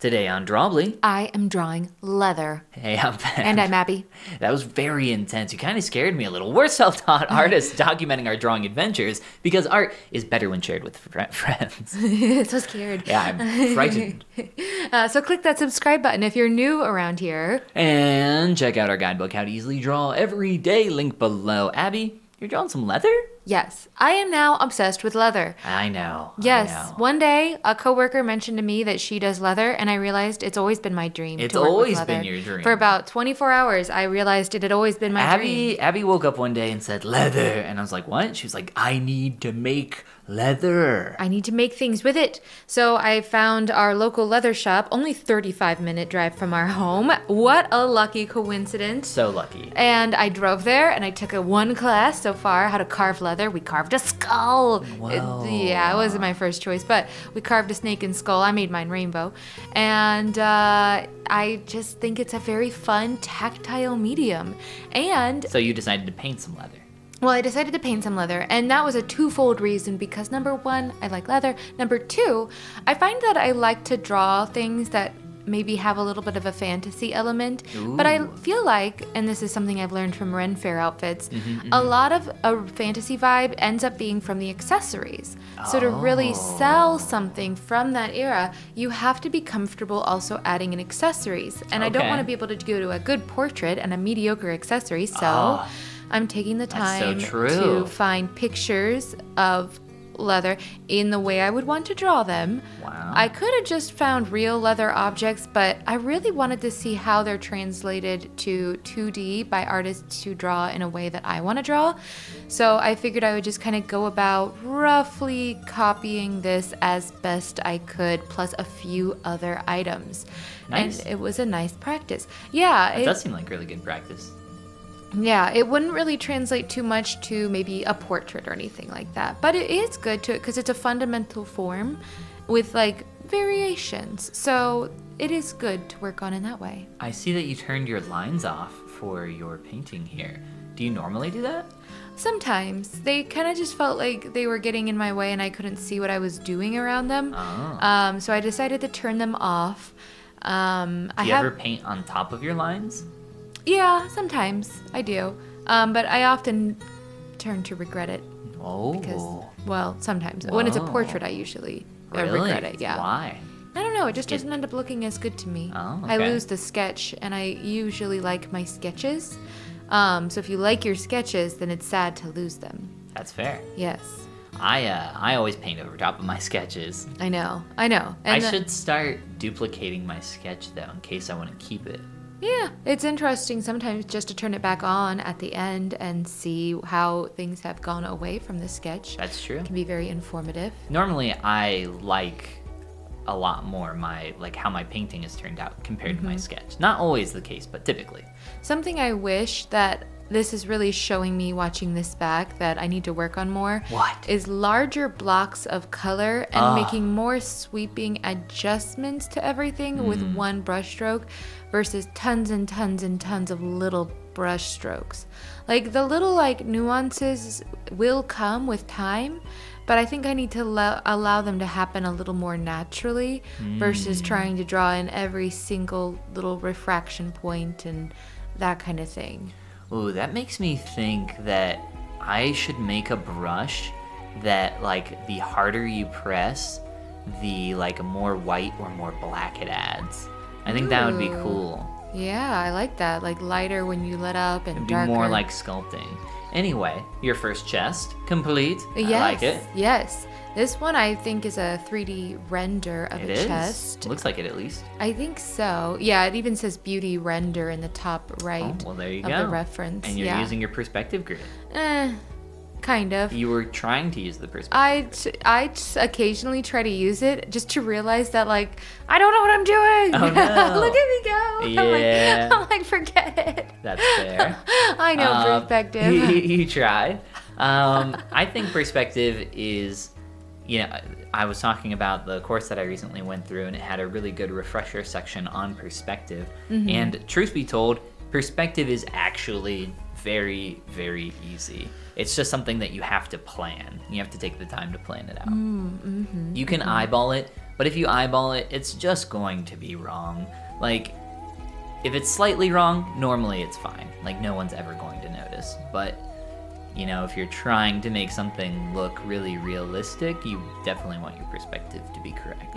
Today on Drawbli. I am drawing leather. Hey, I'm Ben. And I'm Abby. That was very intense. You kind of scared me a little. We're self-taught artists documenting our drawing adventures because art is better when shared with friends. So scared. Yeah, I'm frightened. So click that subscribe button if you're new around here. And check out our guidebook, How to Easily Draw Every Day, link below. Abby, you're drawing some leather? Yes, I am now obsessed with leather. I know. Yes, one day a coworker mentioned to me that she does leather, and I realized it's always been my dream. It's to work always with leather. been your dream. For about 24 hours, I realized it had always been my dream. Abby woke up one day and said, leather. And I was like, what? She was like, I need to make leather. I need to make things with it. So I found our local leather shop, only 35-minute drive from our home. What a lucky coincidence. So lucky. And I drove there and I took one class so far, how to carve leather. We carved a skull. Whoa. It wasn't my first choice, but we carved a snake and skull. I made mine rainbow. And I just think it's a very fun tactile medium. And So you decided to paint some leather. well, I decided to paint some leather, and that was a twofold reason because number one, I like leather. Number two, I find that I like to draw things that maybe have a little bit of a fantasy element. Ooh. But I feel like, and this is something I've learned from Ren Fair outfits, a lot of a fantasy vibe ends up being from the accessories. So to really sell something from that era, you have to be comfortable also adding in accessories. And I don't Okay. want to be able to go to a good portrait and a mediocre accessory, so I'm taking the time so true. to find pictures of leather in the way I would want to draw them. Wow. I could have just found real leather objects, but I really wanted to see how they're translated to 2D by artists who draw in a way that I want to draw. So I figured I would just kind of go about roughly copying this as best I could, plus a few other items. Nice. And it was a nice practice. Yeah. That does seem like really good practice. Yeah, it wouldn't really translate too much to maybe a portrait or anything like that. But it is good to, because it's a fundamental form with like variations. So it is good to work on in that way. I see that you turned your lines off for your painting here. Do you normally do that? Sometimes they kind of just felt like they were getting in my way and I couldn't see what I was doing around them. Oh. So I decided to turn them off. Do you ever paint on top of your lines? Yeah, sometimes I do. But I often turn to regret it. Oh. Because, well, sometimes. When it's a Whoa. portrait, I usually Really? regret it, yeah. Why? I don't know, it just doesn't end up looking as good to me. Oh, I okay. lose the sketch, and I usually like my sketches. So if you like your sketches, then it's sad to lose them. That's fair. Yes, I always paint over top of my sketches. I know. And I should start duplicating my sketch though in case I want to keep it. Yeah, it's interesting sometimes just to turn it back on at the end and see how things have gone away from the sketch. That's true. It can be very informative. Normally I like a lot more how my painting has turned out compared to my sketch. Not always the case, but typically. Something I wish that this is really showing me watching this back that I need to work on more. What? Is larger blocks of color and making more sweeping adjustments to everything with one brush stroke versus tons and tons and tons of little brush strokes. Like the little nuances will come with time, but I think I need to allow them to happen a little more naturally versus trying to draw in every single little refraction point and that kind of thing. Ooh, that makes me think that I should make a brush that the harder you press, the more white or more black it adds. I think that would be cool. Yeah, I like that. Like lighter when you let up and It'd be darker. more like sculpting. Anyway, your first chest, complete. Yes, I like it. Yes. This one I think is a 3D render of It a is. chest. Looks like it at least. I think so. Yeah, it even says beauty render in the top right Oh, well, there you of go. the reference. And you're yeah. using your perspective grid. Kind of. You were trying to use the perspective. I occasionally try to use it just to realize that I don't know what I'm doing. Oh, no. Look at me go. Yeah. I'm like, forget it. That's fair. I know perspective. You try. I think perspective is, I was talking about the course that I recently went through, and it had a really good refresher section on perspective. And truth be told, perspective is actually very, very easy. It's just something that you have to plan. You have to take the time to plan it out. You can eyeball it, But if you eyeball it, it's just going to be wrong. Like, if it's slightly wrong, normally it's fine. Like, no one's ever going to notice. But, you know, if you're trying to make something look really realistic, you definitely want your perspective to be correct.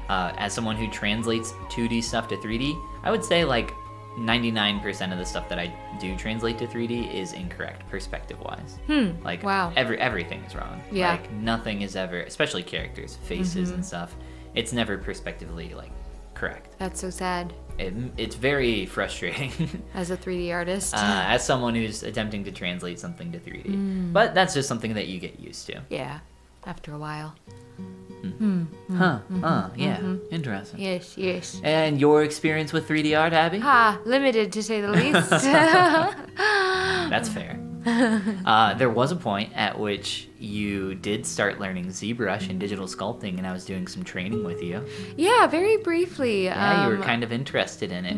As someone who translates 2D stuff to 3D, I would say like 99% of the stuff that I do translate to 3D is incorrect perspective-wise. Like, wow. Everything is wrong. Yeah. Like, nothing is ever, especially characters, faces and stuff, it's never perspectively, like, correct. That's so sad. It's very frustrating. As a 3D artist. As someone who's attempting to translate something to 3D. But that's just something that you get used to. Yeah, after a while. Yeah, interesting. Yes. And your experience with 3D art, Abby? Limited to say the least. That's fair. There was a point at which you did start learning ZBrush and digital sculpting, and I was doing some training with you. Yeah, very briefly. Yeah, you were kind of interested in it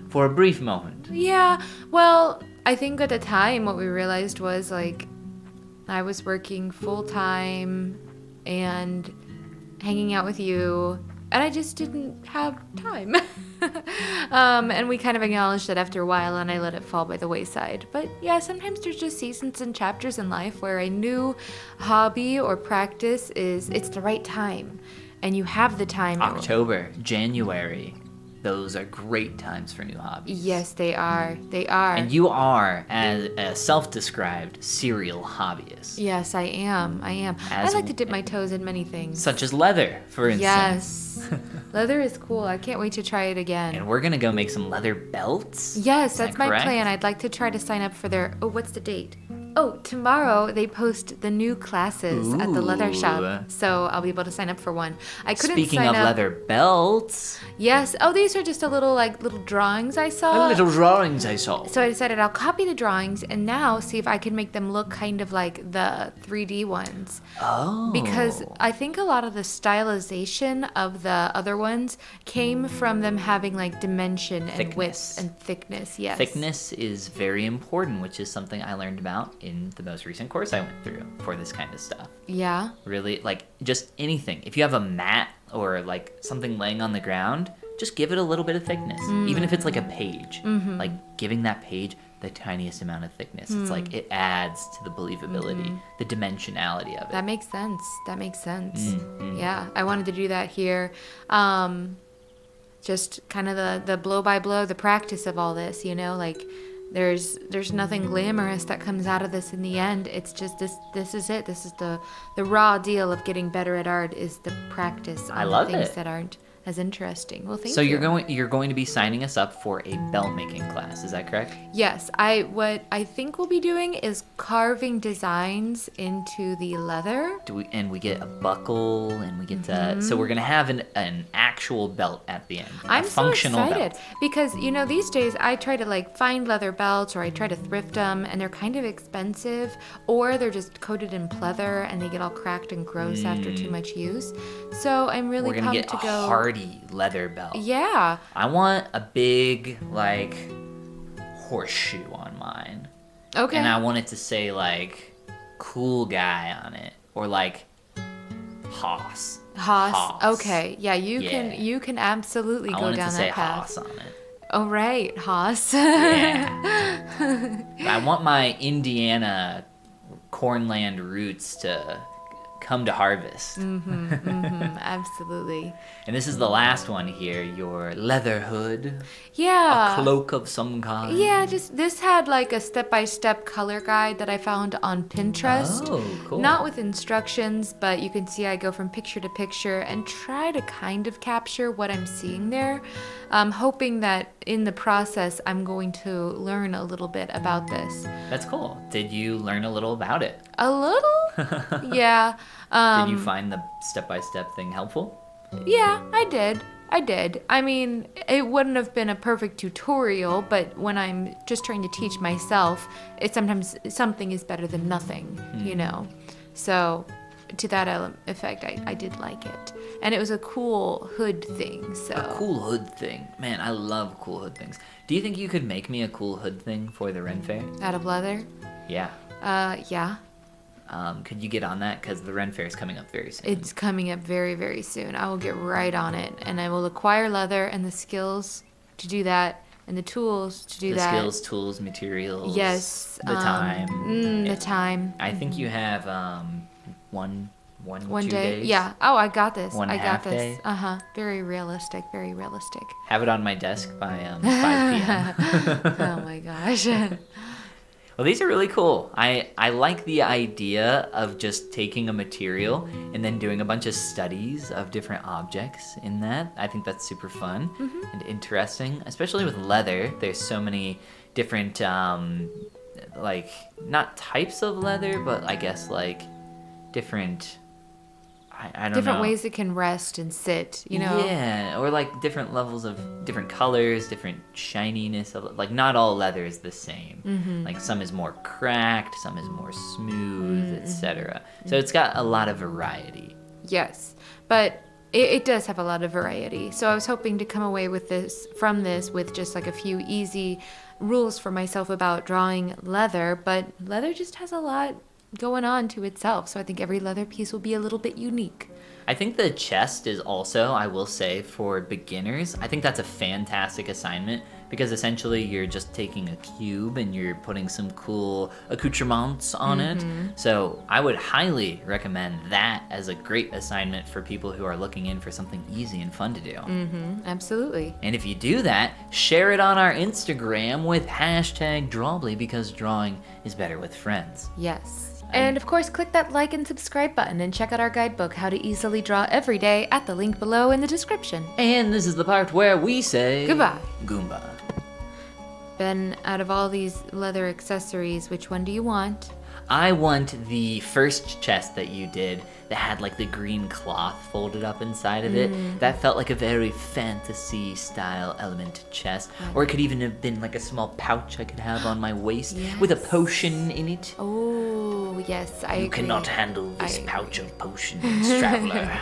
for a brief moment. Yeah, well, I think at the time what we realized was, like, I was working full-time and hanging out with you, and I just didn't have time. And we kind of acknowledged that after a while, and I let it fall by the wayside. But yeah, sometimes there's just seasons and chapters in life where a new hobby or practice it's the right time, and you have the time. October, January, those are great times for new hobbies. Yes, they are. And you are a self-described serial hobbyist. Yes, I am. I like to dip my toes in many things. Such as leather, for instance. Yes. Leather is cool. I can't wait to try it again. And we're going to go make some leather belts? Yes, that's my plan. I'd like to try to sign up for their... Oh, what's the date? Oh, tomorrow they post the new classes at the leather shop. So I'll be able to sign up for one. I couldn't Speaking sign of up. leather belts. Yes. Oh, these are just a little drawings I saw. Little drawings I saw. So I decided I'll copy the drawings and now see if I can make them look kind of like the 3D ones. Oh. Because I think a lot of the stylization of the other ones came from them having like dimension and width and thickness. Yes. Thickness is very important, which is something I learned about in the most recent course I went through for this kind of stuff. Yeah. Really, like, just anything. If you have a mat or like something laying on the ground, just give it a little bit of thickness. Even if it's like a page. Like, giving that page the tiniest amount of thickness. It's like, it adds to the believability, the dimensionality of it. That makes sense. Yeah, I wanted to do that here. Just kind of the blow by blow, the practice of all this, you know, like, there's nothing glamorous that comes out of this in the end. It's just this is it. This is the raw deal of getting better at art, is the practice on the things that aren't as interesting. Well, thank you. So you're going to be signing us up for a belt making class, is that correct? Yes. What I think we'll be doing is carving designs into the leather. We get a buckle, and we get to, so we're gonna have an actual belt at the end. I'm so excited belt. because, you know, these days I try to like find leather belts, or I try to thrift them, and they're kind of expensive, or they're just coated in pleather and they get all cracked and gross after too much use. So I'm really pumped to go. Hardy leather belt. Yeah. I want a big, like, horseshoe on mine. Okay. And I want it to say, like, cool guy on it, or like Haas. Okay. Yeah, you can absolutely go down that path. I want it to say Haas on it. Oh, right, Haas. Yeah. I want my Indiana cornland roots to come to harvest. Absolutely. And this is the last one here, your leather hood. Yeah. A cloak of some kind. Yeah, just this had like a step-by-step color guide that I found on Pinterest. Oh, cool. Not with instructions, but you can see I go from picture to picture and try to kind of capture what I'm seeing there. I'm hoping that in the process I'm going to learn a little bit about this. That's cool. Did you learn a little about it? A little? Yeah. Did you find the step-by-step thing helpful? Yeah, I did. I mean, it wouldn't have been a perfect tutorial, but when I'm just trying to teach myself, sometimes something is better than nothing, you know? So to that effect, I did like it. And it was a cool hood thing, so. A cool hood thing. Man, I love cool hood things. Do you think you could make me a cool hood thing for the Ren Fair? Out of leather? Yeah. Yeah. Could you get on that? Because the Ren Fair is coming up very soon. It's coming up very, very soon. I will get right on it, and I will acquire leather and the skills to do that, and the tools to do that. The skills, tools, materials. Yes. The time. The time. I think you have one 2 day. days. Yeah. Oh, I got this. One I got half this. day. Very realistic. Very realistic. Have it on my desk by 5 p.m. Oh my gosh. Well, these are really cool. I like the idea of just taking a material and then doing a bunch of studies of different objects in that. I think that's super fun and interesting, especially with leather. There's so many different, like, not types of leather, but I guess, like, different... I don't different know. ways it can rest and sit, you know? Yeah, or like different levels of different colors, different shininess of it. Like not all leather is the same. Like some is more cracked, some is more smooth, etc. So it's got a lot of variety. Yes, but it does have a lot of variety. So I was hoping to come away with from this with just like a few easy rules for myself about drawing leather, but leather just has a lot going on to itself, so I think every leather piece will be a little bit unique. I think the chest is also, I will say, for beginners, I think that's a fantastic assignment because essentially you're just taking a cube and you're putting some cool accoutrements on it. So I would highly recommend that as a great assignment for people who are looking in for something easy and fun to do. Absolutely. And if you do that, share it on our Instagram with #Drawbli because drawing is better with friends. Yes. And of course, click that like and subscribe button and check out our guidebook, How to Easily Draw Every Day, at the link below in the description. And this is the part where we say... Goodbye. Goomba. Ben, out of all these leather accessories, which one do you want? I want the first chest that you did that had like the green cloth folded up inside of it. That felt like a very fantasy style element chest. Or it could even have been like a small pouch I could have on my waist with a potion in it. Oh, yes, I agree. You cannot handle this pouch of potions, traveler.